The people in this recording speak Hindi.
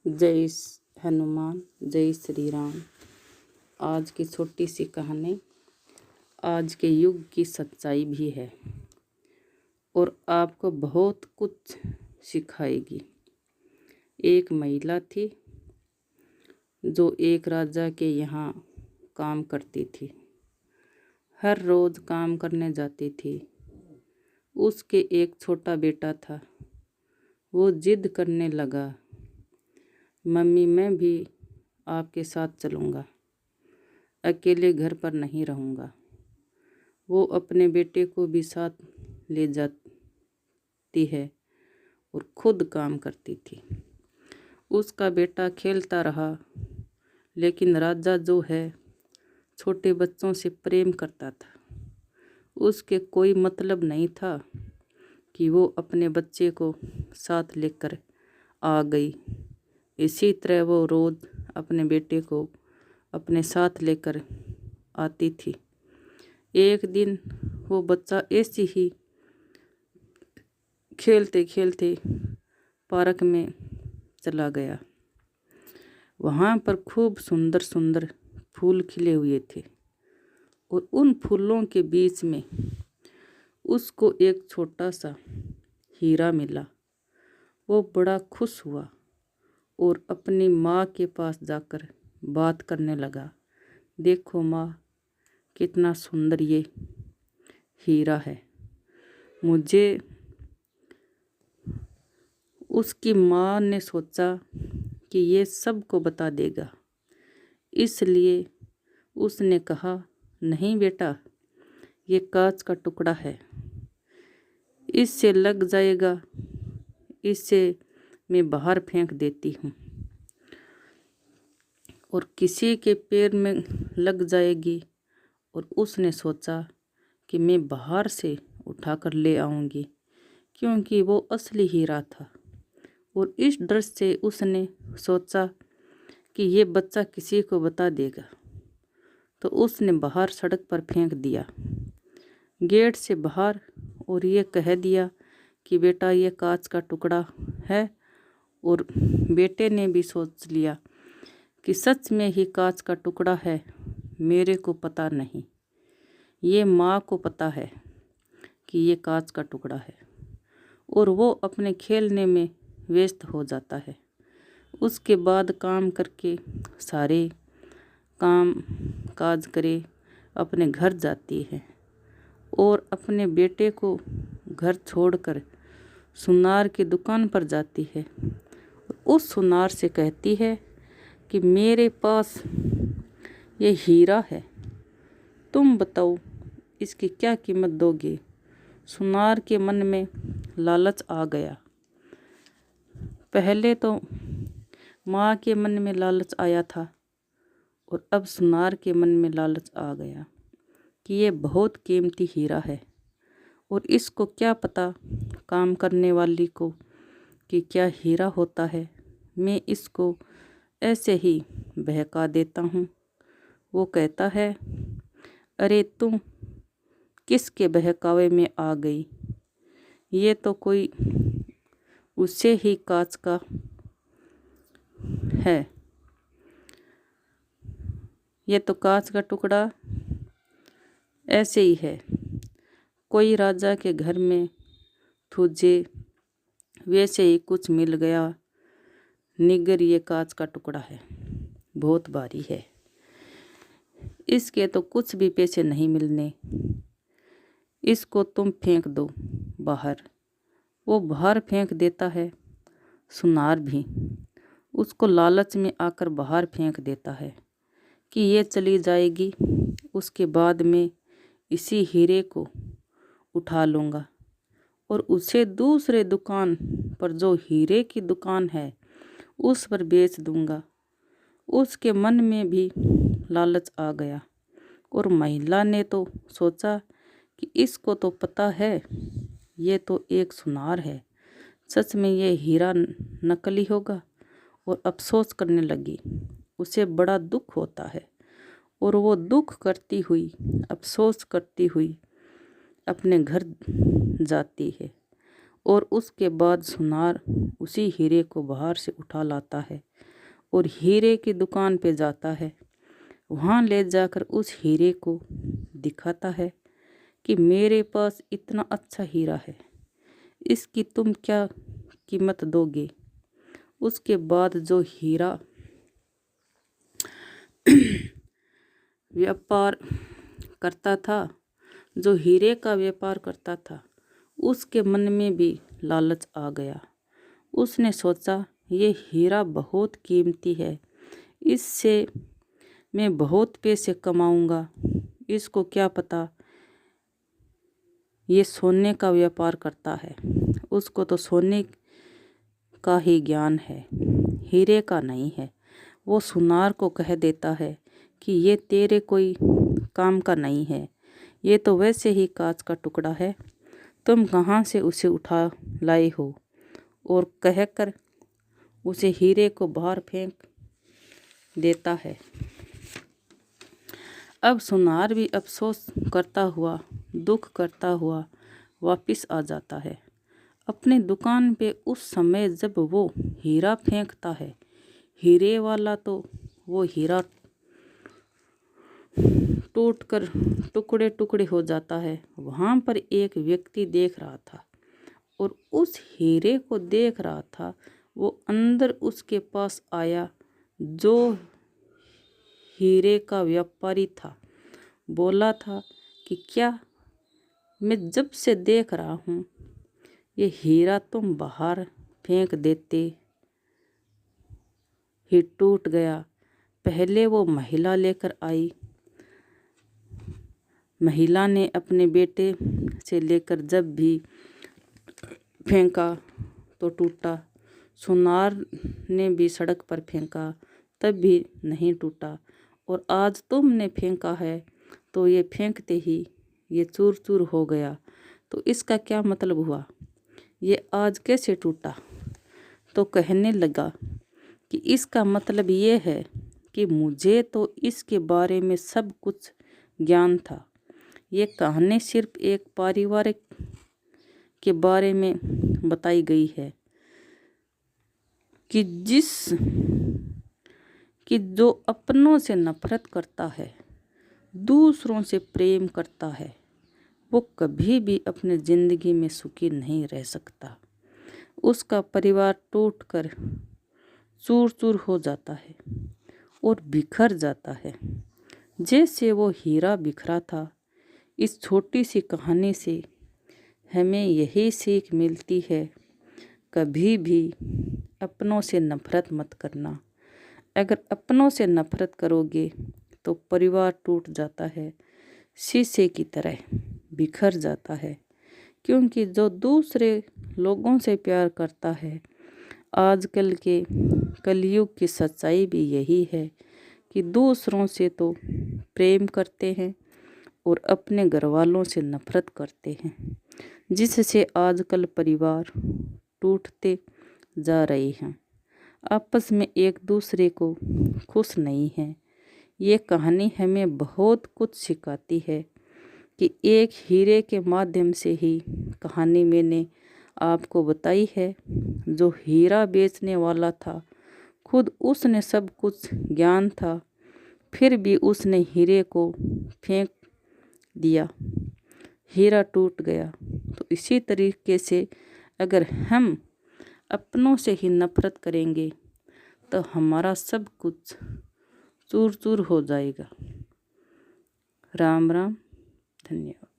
हनुमान, जय श्री राम। आज की छोटी सी कहानी आज के युग की सच्चाई भी है और आपको बहुत कुछ सिखाएगी। एक महिला थी जो एक राजा के यहाँ काम करती थी। हर रोज काम करने जाती थी। उसके एक छोटा बेटा था। वो जिद करने लगा, मम्मी मैं भी आपके साथ चलूँगा, अकेले घर पर नहीं रहूँगा। वो अपने बेटे को भी साथ ले जाती है और खुद काम करती थी। उसका बेटा खेलता रहा, लेकिन राजा जो है छोटे बच्चों से प्रेम करता था। उसके कोई मतलब नहीं था कि वो अपने बच्चे को साथ लेकर आ गई। इसी तरह वो रोज़ अपने बेटे को अपने साथ लेकर आती थी। एक दिन वो बच्चा ऐसे ही खेलते खेलते पार्क में चला गया। वहाँ पर खूब सुंदर सुंदर फूल खिले हुए थे और उन फूलों के बीच में उसको एक छोटा सा हीरा मिला। वो बड़ा खुश हुआ और अपनी माँ के पास जाकर बात करने लगा, देखो माँ, कितना सुंदर ये हीरा है। मुझे उसकी माँ ने सोचा कि ये सबको बता देगा, इसलिए उसने कहा, नहीं बेटा, ये कांच का टुकड़ा है, इससे लग जाएगा, इसे मैं बाहर फेंक देती हूँ और किसी के पैर में लग जाएगी। और उसने सोचा कि मैं बाहर से उठाकर ले आऊँगी, क्योंकि वो असली हीरा था। और इस डर से उसने सोचा कि ये बच्चा किसी को बता देगा, तो उसने बाहर सड़क पर फेंक दिया, गेट से बाहर, और ये कह दिया कि बेटा ये कांच का टुकड़ा है। और बेटे ने भी सोच लिया कि सच में ही कांच का टुकड़ा है, मेरे को पता नहीं, ये माँ को पता है कि ये कांच का टुकड़ा है। और वो अपने खेलने में व्यस्त हो जाता है। उसके बाद काम करके सारे काम काज करे अपने घर जाती है और अपने बेटे को घर छोड़कर सुनार की दुकान पर जाती है। उस सुनार से कहती है कि मेरे पास ये हीरा है, तुम बताओ इसकी क्या कीमत दोगे। सुनार के मन में लालच आ गया। पहले तो माँ के मन में लालच आया था और अब सुनार के मन में लालच आ गया कि ये बहुत कीमती हीरा है और इसको क्या पता काम करने वाली को कि क्या हीरा होता है। मैं इसको ऐसे ही बहका देता हूँ। वो कहता है, अरे तुम किसके बहकावे में आ गई, ये तो कोई उससे ही कांच का है, ये तो कांच का टुकड़ा ऐसे ही है। कोई राजा के घर में तुझे वैसे ही कुछ मिल गया, निगर ये कांच का टुकड़ा है, बहुत भारी है, इसके तो कुछ भी पैसे नहीं मिलने, इसको तुम फेंक दो बाहर। वो बाहर फेंक देता है। सुनार भी उसको लालच में आकर बाहर फेंक देता है कि ये चली जाएगी, उसके बाद मैं इसी हीरे को उठा लूँगा और उसे दूसरे दुकान पर, जो हीरे की दुकान है, उस पर बेच दूँगा। उसके मन में भी लालच आ गया और महिला ने तो सोचा कि इसको तो पता है ये तो एक सुनार है, सच में ये हीरा नकली होगा, और अफसोस करने लगी। उसे बड़ा दुख होता है और वो दुख करती हुई, अफसोस करती हुई अपने घर जाती है। और उसके बाद सुनार उसी हीरे को बाहर से उठा लाता है और हीरे की दुकान पे जाता है। वहाँ ले जाकर उस हीरे को दिखाता है कि मेरे पास इतना अच्छा हीरा है, इसकी तुम क्या कीमत दोगे। उसके बाद जो हीरा व्यापार करता था, जो हीरे का व्यापार करता था, उसके मन में भी लालच आ गया। उसने सोचा ये हीरा बहुत कीमती है, इससे मैं बहुत पैसे कमाऊंगा। इसको क्या पता ये सोने का व्यापार करता है, उसको तो सोने का ही ज्ञान है, हीरे का नहीं है। वो सुनार को कह देता है कि ये तेरे कोई काम का नहीं है, ये तो वैसे ही कांच का टुकड़ा है, तुम कहाँ से उसे उठा लाए हो। और कहकर उसे हीरे को बाहर फेंक देता है। अब सुनार भी अफसोस करता हुआ, दुख करता हुआ वापस आ जाता है अपनी दुकान पे। उस समय जब वो हीरा फेंकता है, हीरे वाला तो वो हीरा टूट कर टुकड़े टुकड़े हो जाता है। वहाँ पर एक व्यक्ति देख रहा था और उस हीरे को देख रहा था। वो अंदर उसके पास आया, जो हीरे का व्यापारी था। बोला था कि क्या मैं जब से देख रहा हूँ ये हीरा तुम बाहर फेंक देते ही टूट गया। पहले वो महिला लेकर आई, महिला ने अपने बेटे से लेकर जब भी फेंका तो टूटा। सुनार ने भी सड़क पर फेंका तब भी नहीं टूटा, और आज तुमने फेंका है तो ये फेंकते ही ये चूर चूर हो गया। तो इसका क्या मतलब हुआ, ये आज कैसे टूटा। तो कहने लगा कि इसका मतलब ये है कि मुझे तो इसके बारे में सब कुछ ज्ञान था। ये कहानी सिर्फ एक पारिवारिक के बारे में बताई गई है कि जो अपनों से नफरत करता है, दूसरों से प्रेम करता है, वो कभी भी अपने ज़िंदगी में सुखी नहीं रह सकता। उसका परिवार टूटकर चूर चूर हो जाता है और बिखर जाता है, जैसे वो हीरा बिखरा था। इस छोटी सी कहानी से हमें यही सीख मिलती है, कभी भी अपनों से नफरत मत करना। अगर अपनों से नफरत करोगे तो परिवार टूट जाता है, शीशे की तरह बिखर जाता है। क्योंकि जो दूसरे लोगों से प्यार करता है, आजकल के कलयुग की सच्चाई भी यही है कि दूसरों से तो प्रेम करते हैं और अपने घर वालों से नफरत करते हैं, जिससे आजकल परिवार टूटते जा रहे हैं, आपस में एक दूसरे को खुश नहीं है। ये कहानी हमें बहुत कुछ सिखाती है कि एक हीरे के माध्यम से ही कहानी मैंने आपको बताई है। जो हीरा बेचने वाला था, खुद उसने सब कुछ ज्ञान था, फिर भी उसने हीरे को फेंक दिया, हीरा टूट गया। तो इसी तरीके से अगर हम अपनों से ही नफरत करेंगे तो हमारा सब कुछ चूर चूर हो जाएगा। राम राम, धन्यवाद।